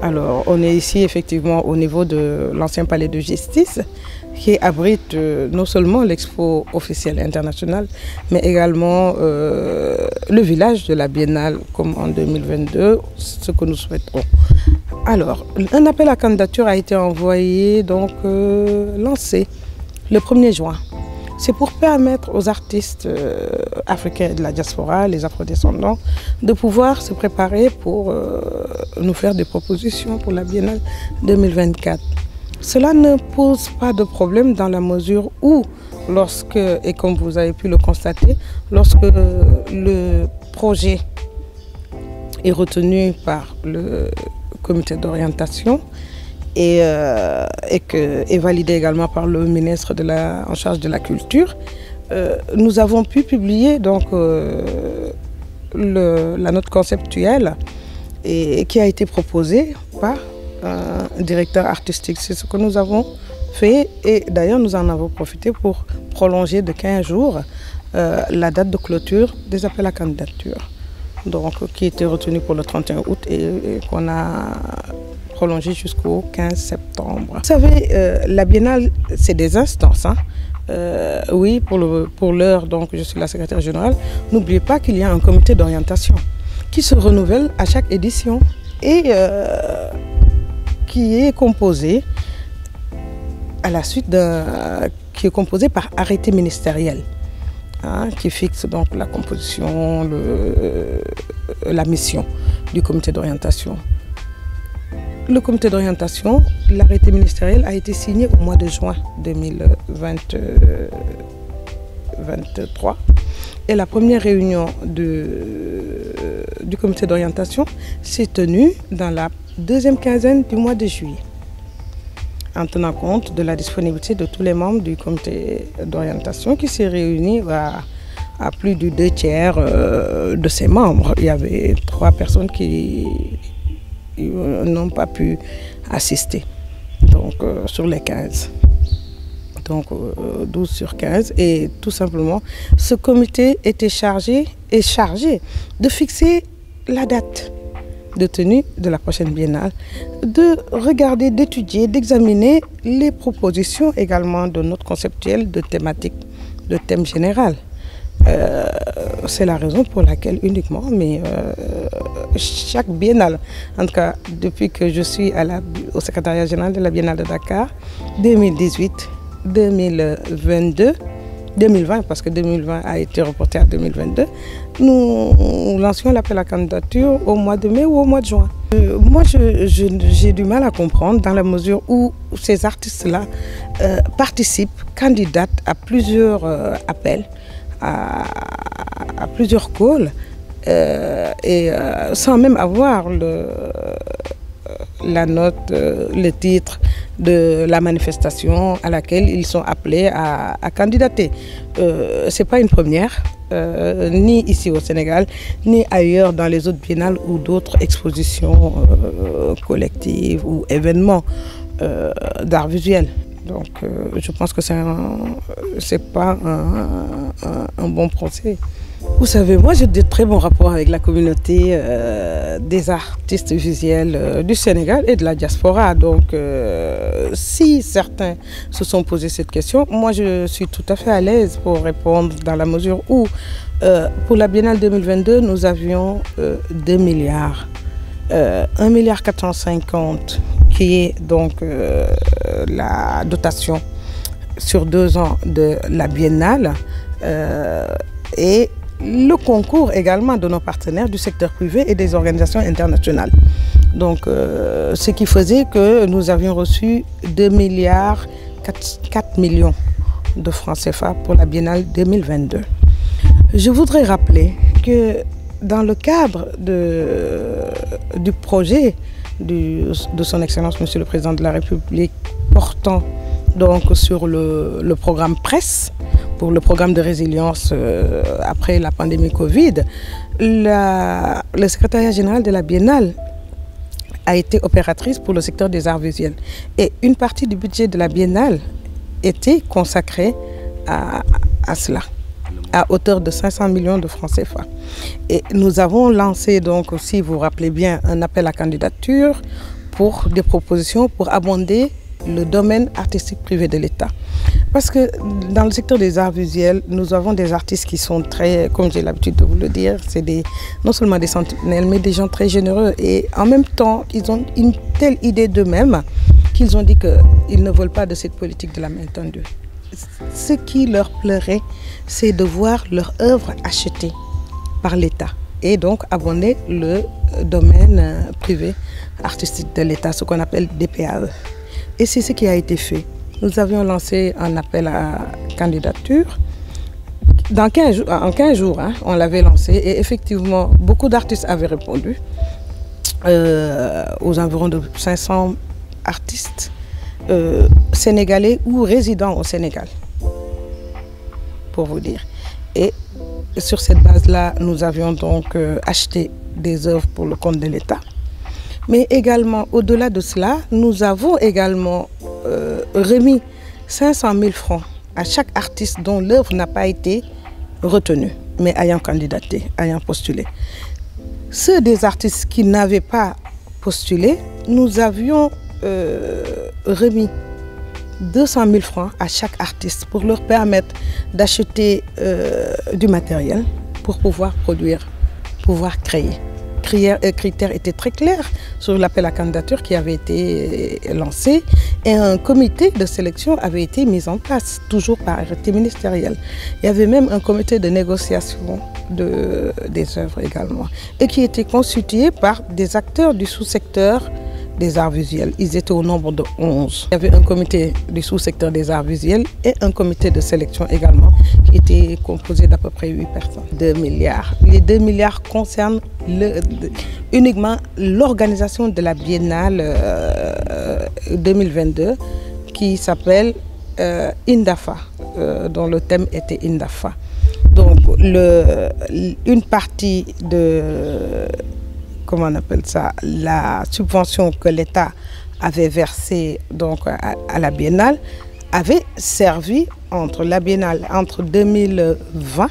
Alors, on est ici effectivement au niveau de l'ancien palais de justice qui abrite non seulement l'expo officielle internationale, mais également le village de la Biennale, comme en 2022, ce que nous souhaiterons. Alors, un appel à candidature a été envoyé, donc lancé le 1er juin. C'est pour permettre aux artistes africains de la diaspora, les afrodescendants, de pouvoir se préparer pour nous faire des propositions pour la Biennale 2024. Cela ne pose pas de problème dans la mesure où, lorsque, et comme vous avez pu le constater, lorsque le projet est retenu par le comité d'orientation, et validé également par le ministre en charge de la culture, nous avons pu publier donc, la note conceptuelle qui a été proposée par un directeur artistique. C'est ce que nous avons fait et d'ailleurs nous en avons profité pour prolonger de 15 jours la date de clôture des appels à candidature, donc, qui était retenue pour le 31 août et qu'on a prolongé jusqu'au 15 septembre. Vous savez, la Biennale, c'est des instances. Hein. Oui, pour l'heure, donc je suis la secrétaire générale. N'oubliez pas qu'il y a un comité d'orientation qui se renouvelle à chaque édition et qui est composé à la suite qui est composé par arrêté ministériel. Hein, qui fixe donc la composition, la mission du comité d'orientation. Le comité d'orientation, l'arrêté ministériel a été signé au mois de juin 2023 et la première réunion du comité d'orientation s'est tenue dans la deuxième quinzaine du mois de juillet, en tenant compte de la disponibilité de tous les membres du comité d'orientation qui s'est réuni à plus de 2/3 de ses membres. Il y avait 3 personnes qui n'ont pas pu assister, donc sur les 15. Donc 12 sur 15. Et tout simplement, ce comité est chargé de fixer la date de tenue de la prochaine biennale, de regarder, d'étudier, d'examiner les propositions également de notes conceptuelles, de thématiques, de thèmes généraux. C'est la raison pour laquelle uniquement, mais chaque biennale, en tout cas depuis que je suis au secrétariat général de la Biennale de Dakar, 2018, 2022, 2020, parce que 2020 a été reporté à 2022, nous lancions l'appel à candidature au mois de mai ou au mois de juin. Moi, j'ai du mal à comprendre dans la mesure où ces artistes-là participent, candidatent à plusieurs appels, à plusieurs calls, sans même avoir la note, le titre de la manifestation à laquelle ils sont appelés à candidater. Ce n'est pas une première, ni ici au Sénégal, ni ailleurs dans les autres biennales ou d'autres expositions collectives ou événements d'art visuel. Donc je pense que ce n'est pas un bon procès. Vous savez, moi j'ai de très bons rapports avec la communauté des artistes visuels du Sénégal et de la diaspora. Donc si certains se sont posés cette question, moi je suis tout à fait à l'aise pour répondre dans la mesure où pour la Biennale 2022, nous avions 2 milliards. 1,450 milliard qui est donc la dotation sur 2 ans de la Biennale et le concours également de nos partenaires du secteur privé et des organisations internationales. Donc ce qui faisait que nous avions reçu 2 milliards 4 millions de francs CFA pour la Biennale 2022. Je voudrais rappeler que dans le cadre du projet de son Excellence Monsieur le Président de la République portant donc sur le programme presse, pour le programme de résilience après la pandémie Covid, le secrétariat général de la Biennale a été opératrice pour le secteur des arts visuels. Et une partie du budget de la Biennale était consacrée à cela, à hauteur de 500 millions de francs CFA. Et nous avons lancé donc, si vous vous rappelez bien, un appel à candidature pour des propositions pour abonder le domaine artistique privé de l'État. Parce que dans le secteur des arts visuels, nous avons des artistes qui sont très, comme j'ai l'habitude de vous le dire, c'est non seulement des sentinelles, mais des gens très généreux. Et en même temps, ils ont une telle idée d'eux-mêmes qu'ils ont dit qu'ils ne veulent pas de cette politique de la main tendue. Ce qui leur plairait, c'est de voir leur œuvre achetée par l'État et donc abonder le domaine privé artistique de l'État, ce qu'on appelle DPAE. Et c'est ce qui a été fait. Nous avions lancé un appel à candidature. En 15 jours, on l'avait lancé et effectivement, beaucoup d'artistes avaient répondu, aux environs de 500 artistes sénégalais ou résidents au Sénégal, pour vous dire. Et sur cette base-là, nous avions donc acheté des œuvres pour le compte de l'État. Mais également, au-delà de cela, nous avons également remis 500 000 francs à chaque artiste dont l'œuvre n'a pas été retenue, mais ayant candidaté, ayant postulé. Ceux des artistes qui n'avaient pas postulé, nous avions remis 200 000 francs à chaque artiste pour leur permettre d'acheter du matériel pour pouvoir produire, pouvoir créer. Critères étaient très clairs sur l'appel à candidature qui avait été lancé et un comité de sélection avait été mis en place, toujours par arrêté ministériel. Il y avait même un comité de négociation des œuvres également et qui était constitué par des acteurs du sous-secteur des arts visuels. Ils étaient au nombre de 11. Il y avait un comité du sous-secteur des arts visuels et un comité de sélection également qui était composé d'à peu près 8 personnes. 2 milliards. Les 2 milliards concernent uniquement l'organisation de la Biennale 2022 qui s'appelle INDAFA, dont le thème était INDAFA. Donc une partie de... comment on appelle ça, la subvention que l'État avait versée donc, à la Biennale avait servi entre la Biennale, entre 2020,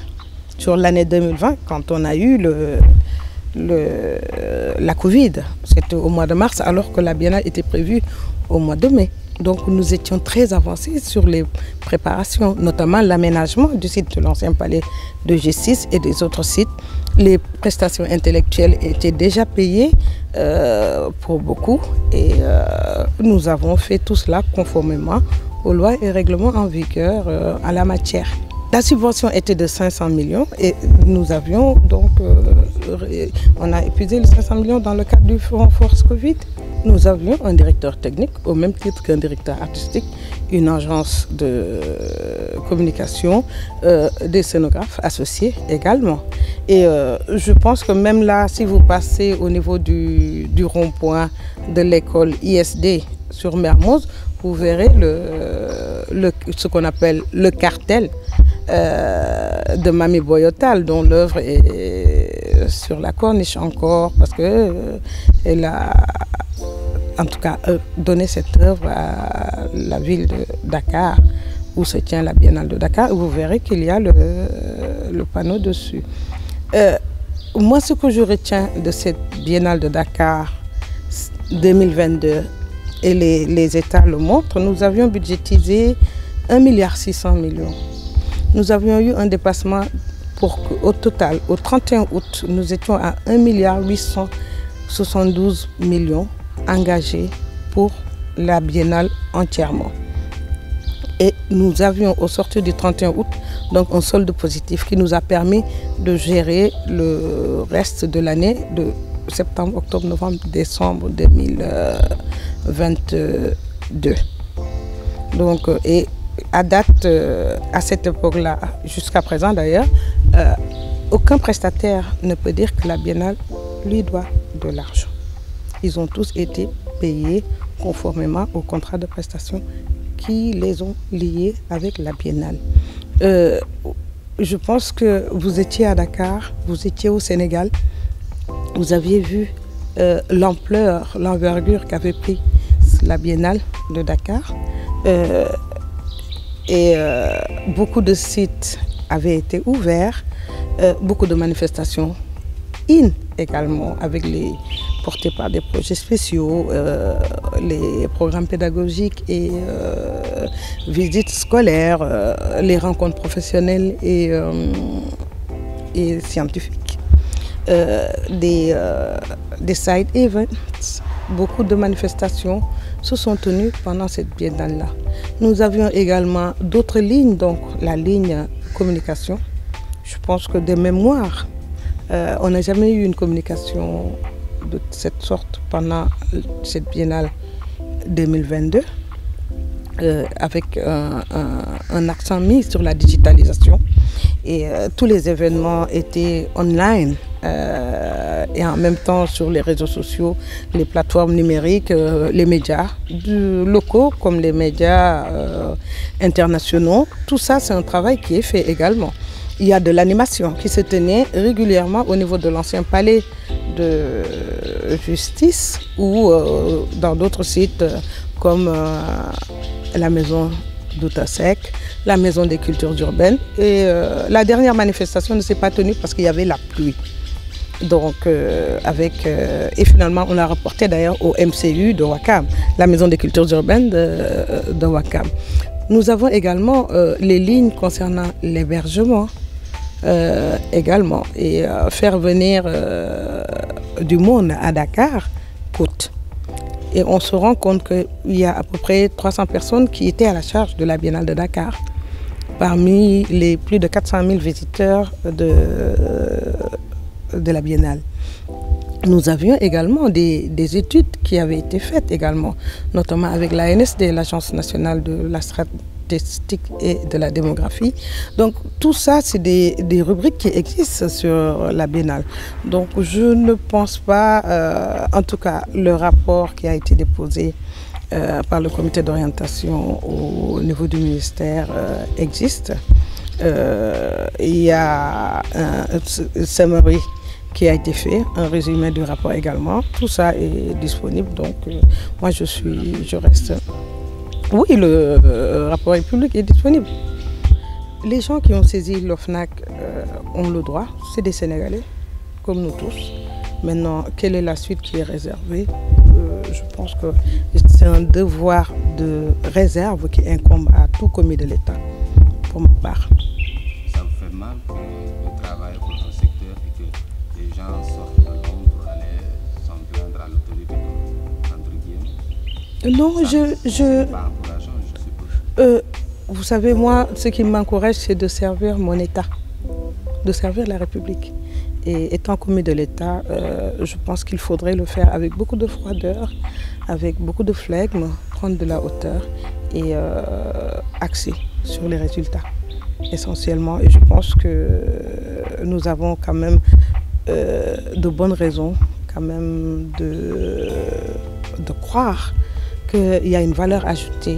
sur l'année 2020, quand on a eu la Covid, c'était au mois de mars, alors que la Biennale était prévue au mois de mai. Donc nous étions très avancés sur les préparations, notamment l'aménagement du site de l'ancien palais de G6 et des autres sites. Les prestations intellectuelles étaient déjà payées pour beaucoup et nous avons fait tout cela conformément aux lois et règlements en vigueur à la matière. La subvention était de 500 millions et nous avions donc, on a épuisé les 500 millions dans le cadre du Fonds Force Covid. Nous avions un directeur technique au même titre qu'un directeur artistique, une agence de communication, des scénographes associés également. Et je pense que même là, si vous passez au niveau du rond-point de l'école ISD sur Mermoz, vous verrez ce qu'on appelle le cartel de Mami Boyotal, dont l'œuvre est sur la corniche encore, parce qu'elle a en tout cas donné cette œuvre à la ville de Dakar, où se tient la Biennale de Dakar, et vous verrez qu'il y a le panneau dessus. Moi, ce que je retiens de cette Biennale de Dakar 2022, et les États le montrent, nous avions budgétisé 1,6 milliard. Nous avions eu un dépassement au total, au 31 août, nous étions à 1,872 milliard engagés pour la Biennale entièrement. Et nous avions au sortir du 31 août donc un solde positif qui nous a permis de gérer le reste de l'année de septembre, octobre, novembre, décembre 2022. Donc, et à date, à cette époque-là, jusqu'à présent d'ailleurs, aucun prestataire ne peut dire que la Biennale lui doit de l'argent. Ils ont tous été payés conformément au contrat de prestation qui les ont liés avec la Biennale. Je pense que vous étiez à Dakar, vous étiez au Sénégal, vous aviez vu l'ampleur, l'envergure qu'avait pris la Biennale de Dakar. Beaucoup de sites avaient été ouverts, beaucoup de manifestations également avec les portés par des projets spéciaux, les programmes pédagogiques et visites scolaires, les rencontres professionnelles et scientifiques, des side events, beaucoup de manifestations se sont tenues pendant cette biennale-là. Nous avions également d'autres lignes, donc la ligne communication. Je pense que des mémoires, on n'a jamais eu une communication de cette sorte pendant cette biennale 2022, avec un accent mis sur la digitalisation. Et tous les événements étaient online et en même temps sur les réseaux sociaux, les plateformes numériques, les médias locaux comme les médias internationaux. Tout ça, c'est un travail qui est fait également. Il y a de l'animation qui se tenait régulièrement au niveau de l'ancien palais de justice ou dans d'autres sites comme la maison d'Outasek, la maison des cultures urbaines. Et la dernière manifestation ne s'est pas tenue parce qu'il y avait la pluie. Donc, et finalement, on a reporté d'ailleurs au MCU de Ouakam, la maison des cultures urbaines de Ouakam. Nous avons également les lignes concernant l'hébergement également. Et faire venir du monde à Dakar coûte. Et on se rend compte qu'il y a à peu près 300 personnes qui étaient à la charge de la Biennale de Dakar, parmi les plus de 400 000 visiteurs de la Biennale. Nous avions également des études qui avaient été faites également, notamment avec l'ANSD, l'Agence nationale de la statistique et de la démographie. Donc tout ça, c'est des rubriques qui existent sur la Biennale. Donc je ne pense pas, en tout cas le rapport qui a été déposé par le comité d'orientation au niveau du ministère existe. Il y a un summary qui a été fait, un résumé du rapport également. Tout ça est disponible, donc moi je reste... Oui, le rapport public est disponible. Les gens qui ont saisi l'OFNAC ont le droit, c'est des Sénégalais, comme nous tous. Maintenant, quelle est la suite qui est réservée? Je pense que c'est un devoir de réserve qui incombe à tout commis de l'État, pour ma part. Ça vous fait mal de travailler pour un secteur et que les gens sortent de Londres pour aller s'en plaindre à l'autorité, entre guillemets? Non, vous savez, moi, ce qui m'encourage, c'est de servir mon État, de servir la République. Et étant commis de l'État, je pense qu'il faudrait le faire avec beaucoup de froideur, avec beaucoup de flegme, prendre de la hauteur et axer sur les résultats, essentiellement. Et je pense que nous avons quand même de bonnes raisons quand même de croire qu'il y a une valeur ajoutée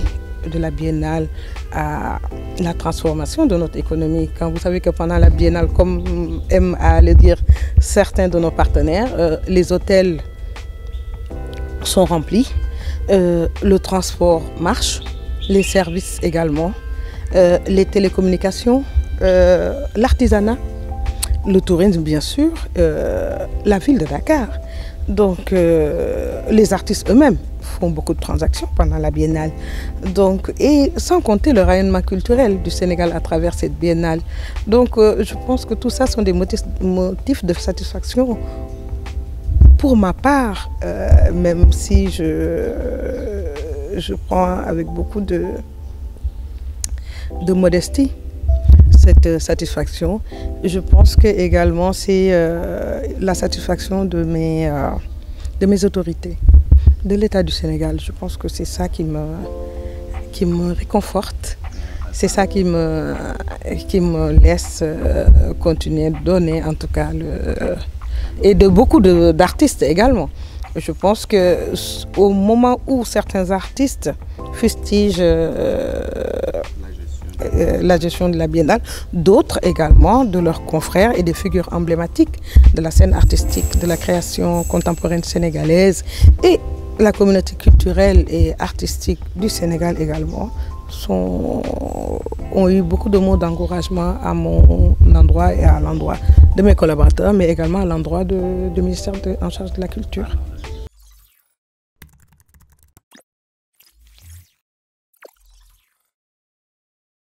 de la Biennale à la transformation de notre économie. Quand vous savez que pendant la Biennale, comme aiment à le dire certains de nos partenaires, les hôtels sont remplis, le transport marche, les services également, les télécommunications, l'artisanat, le tourisme bien sûr, la ville de Dakar. Donc les artistes eux-mêmes font beaucoup de transactions pendant la Biennale. Donc, et sans compter le rayonnement culturel du Sénégal à travers cette Biennale. Donc je pense que tout ça sont des motifs de satisfaction pour ma part, même si je prends avec beaucoup de modestie cette satisfaction. Je pense que également c'est la satisfaction de mes autorités, de l'État du Sénégal. Je pense que c'est ça qui me réconforte, c'est ça qui me laisse continuer de donner, en tout cas, et de beaucoup d'artistes également. Je pense qu'au moment où certains artistes fustigent la gestion de la Biennale, d'autres également de leurs confrères et des figures emblématiques de la scène artistique, de la création contemporaine sénégalaise et la communauté culturelle et artistique du Sénégal également ont eu beaucoup de mots d'encouragement à mon endroit et à l'endroit de mes collaborateurs, mais également à l'endroit du ministère en charge de la culture.